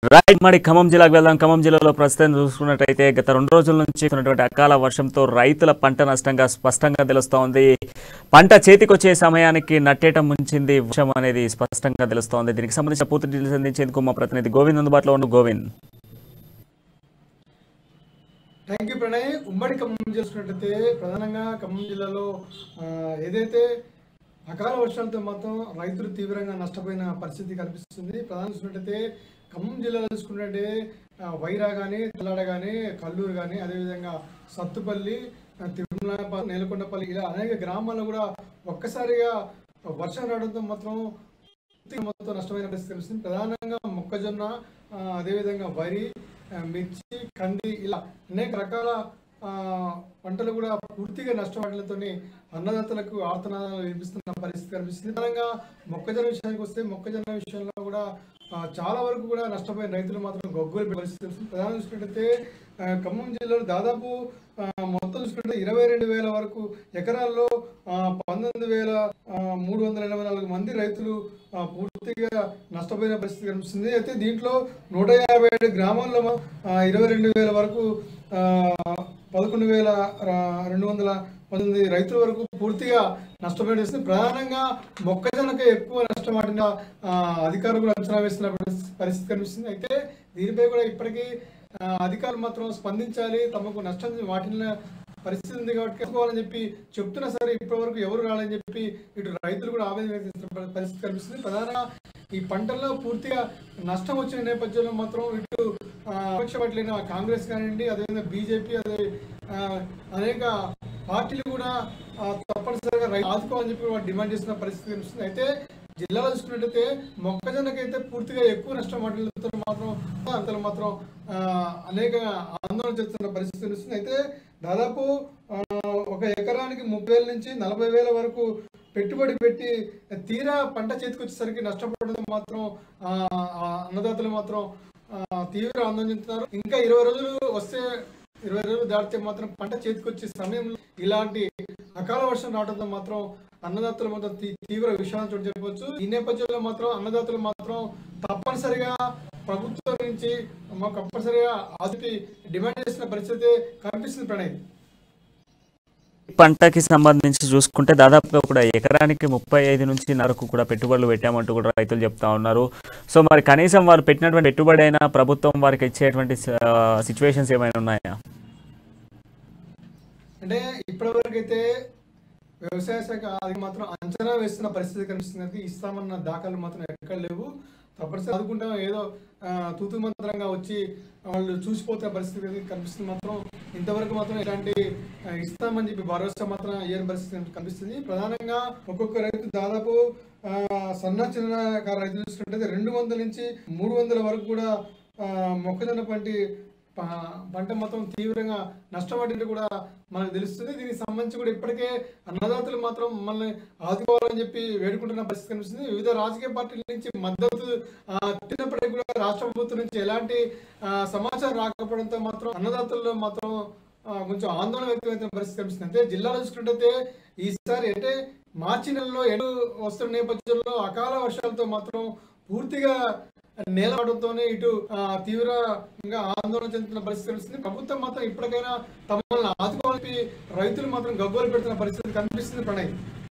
Right మరి ఖమ్మం జిల్లాకు వెళ్దాం. ఖమ్మం జిల్లాలో ప్రస్తుతం చూసుకున్నట్టయితే గత 2 రోజుల నుంచి ఉన్నటువంటి అకాల వర్షంతో రైతుల పంట నష్టంగా స్పష్టంగా తెలుస్తోంది. పంట చేతికొచ్చే సమయానికి నట్టేట ముంచింది వర్షం అనేది స్పష్టంగా తెలుస్తోంది. దీనికి సంబంధించిన పూర్తి డీటెయిల్స్ అందించేందుకు మా ప్రతినిధి గోవింద్ అందుబాటులో ఉండు. Govind, thank you Pranay. ఉమ్మడి ఖమ్మం చూసుకున్నట్టయితే ప్రధానంగా ఖమ్మం జిల్లాలో ఏదైతే అకాల వర్షాలతో మాత్రం రైతులు తీవ్రంగా నష్టపోయిన పరిస్థితి కనిపిస్తుంది. ప్రధానంగా చూసుకున్నట్టయితే ఖమ్మం జిల్లాలో చూసుకున్నట్టే వైరా కానీ, తెల్లాడ కానీ, కల్లూరు కానీ, అదేవిధంగా సత్తుపల్లి, తిరుమల, నేలకొండపల్లి ఇలా అనేక గ్రామాల్లో కూడా ఒక్కసారిగా వర్షం రావడంతో మాత్రం మొత్తం నష్టమైన పరిస్థితి కనిపిస్తుంది. ప్రధానంగా మొక్కజొన్న, అదేవిధంగా వరి, మిర్చి, కంది ఇలా అనేక రకాల పంటలు కూడా పూర్తిగా నష్టపడడంతో అన్నదాతలకు ఆర్తనాదాలు వినిపిస్తున్న పరిస్థితి కనిపిస్తుంది. ప్రధానంగా మొక్కజొన్న విషయానికి వస్తే మొక్కజొన్న విషయంలో కూడా చాలా వరకు కూడా నష్టపోయిన రైతులు మాత్రం గొగ్గోలు పరిస్థితి. ప్రధానంగా చూసుకుంటే ఖమ్మం జిల్లాలో దాదాపు మొత్తం చూసుకుంటే 22,000 వరకు ఎకరాల్లో 19,384 మంది రైతులు పూర్తిగా నష్టపోయిన పరిస్థితి కనిపిస్తుంది. అయితే దీంట్లో 157 గ్రామాల్లో 22,000 వరకు 11,219 రైతుల వరకు పూర్తిగా నష్టపోయిన ప్రధానంగా మొక్కజొన్నకే ఎక్కువ నష్టపడిన అధికారులు కూడా అంచనా వేస్తున్న పరిస్థితి కనిపిస్తుంది. అయితే దీనిపై కూడా ఇప్పటికీ అధికారులు మాత్రం స్పందించాలి, తమకు నష్టం వాటిన పరిస్థితి ఉంది కాబట్టి కట్టుకోవాలని చెప్పి చెప్తున్నా సరే ఇప్పటి వరకు ఎవరు రాలని చెప్పి ఇటు రైతులు కూడా ఆవేదన వ్యక్తం చేస్తున్న పరిస్థితి కనిపిస్తుంది. ప్రధానంగా ఈ పంటల్లో పూర్తిగా నష్టం వచ్చిన నేపథ్యంలో మాత్రం ఇటు విపక్ష పార్టీలైన కాంగ్రెస్ కానివ్వండి, అదేవిధంగా బీజేపీ, అదే అనేక పార్టీలు కూడా తప్పనిసరిగా ఆదుకోవాలని చెప్పి డిమాండ్ చేస్తున్న పరిస్థితి కనిపిస్తుంది. అయితే జిల్లాలో చూసుకున్నట్టయితే మొక్కజొన్నకైతే పూర్తిగా ఎక్కువ నష్టం వాటితో మాత్రం అంతలో మాత్రం అనేక ఆందోళన చేస్తున్న పరిస్థితి కనిపిస్తుంది. అయితే దాదాపు ఒక ఎకరానికి 30,000 నుంచి 40,000 వరకు పెట్టుబడి పెట్టి తీరా పంట చేతికి వచ్చేసరికి నష్టపోవడం మాత్రం అన్నదాతలు మాత్రం తీవ్ర ఆందోళన చెందుతున్నారు. ఇంకా 20 రోజులు వస్తే 20 రోజులు దాటితే మాత్రం పంట చేతికి వచ్చే సమయంలో ఇలాంటి అకాల వర్షం రావడంతో మాత్రం అన్నదాతలు మాత్రం తీవ్ర విషయాన్ని చోటు చెప్పవచ్చు. ఈ నేపథ్యంలో మాత్రం అన్నదాతలు మాత్రం తప్పనిసరిగా ప్రభుత్వం నుంచి మాకు తప్పనిసరిగా ఆదుకి డిమాండ్ చేసిన పరిస్థితి కనిపిస్తుంది. ప్రణయ్, పంటకి సంబంధించి చూసుకుంటే దాదాపుగా కూడా ఎకరానికి 35 నుంచి వరకు కూడా పెట్టుబడులు పెట్టామంటూ కూడా రైతులు చెప్తా ఉన్నారు. సో మరి కనీసం వారు పెట్టినటువంటి పెట్టుబడి అయినా ప్రభుత్వం వారికి ఇచ్చేటువంటి సిచ్యువేషన్స్ ఏమైనా ఉన్నాయా? అంటే ఇప్పటివరకు అయితే వ్యవసాయ శాఖ అది మాత్రం అంచనా వేస్తున్న పరిస్థితి కనిపిస్తుంది. ఇస్తామన్న దాఖలు మాత్రం ఎక్కడ లేవు. తప్పనిసరి చదువుకుంటాం ఏదో తూతు మంత్రంగా వచ్చి వాళ్ళు చూసిపోతున్న పరిస్థితి కనిపిస్తుంది. మాత్రం ఇంతవరకు మాత్రం ఇలాంటి ఇస్తామని చెప్పి భరోసా మాత్రం ఏం పరిస్థితి కనిపిస్తుంది. ప్రధానంగా ఒక్కొక్క రైతు దాదాపు సన్న చిన్న రైతులు చూసుకుంటే 200 నుంచి 300 వరకు కూడా మొక్కజొన్న పంట మొత్తం తీవ్రంగా నష్టపడినట్టు కూడా మనకు తెలుస్తుంది. దీనికి సంబంధించి కూడా ఇప్పటికే అన్నదాతలు మాత్రం మమ్మల్ని ఆదుకోవాలని చెప్పి వేడుకుంటున్న పరిస్థితి కనిపిస్తుంది. వివిధ రాజకీయ పార్టీల నుంచి మద్దతు తిన్నప్పటికీ కూడా రాష్ట్ర ప్రభుత్వం నుంచి ఎలాంటి సమాచారం రాకపోవడంతో మాత్రం అన్నదాతల్లో మాత్రం కొంచెం ఆందోళన వ్యక్తమైన పరిస్థితి కనిపిస్తుంది. అంటే జిల్లాలో చూసుకుంటే ఈసారి అంటే మార్చి నెలలో ఎండు వస్తున్న నేపథ్యంలో అకాల వర్షాలతో మాత్రం పూర్తిగా నేలవడంతోనే ఇటు తీవ్రంగా ఆందోళన చెందుతున్న పరిస్థితి కనిపిస్తుంది. ప్రభుత్వం మాత్రం ఇప్పటికైనా తమను ఆదుకోవాలని రైతులు మాత్రం గగ్గోలు పెడుతున్న పరిస్థితి కనిపిస్తుంది. ప్రణయ్.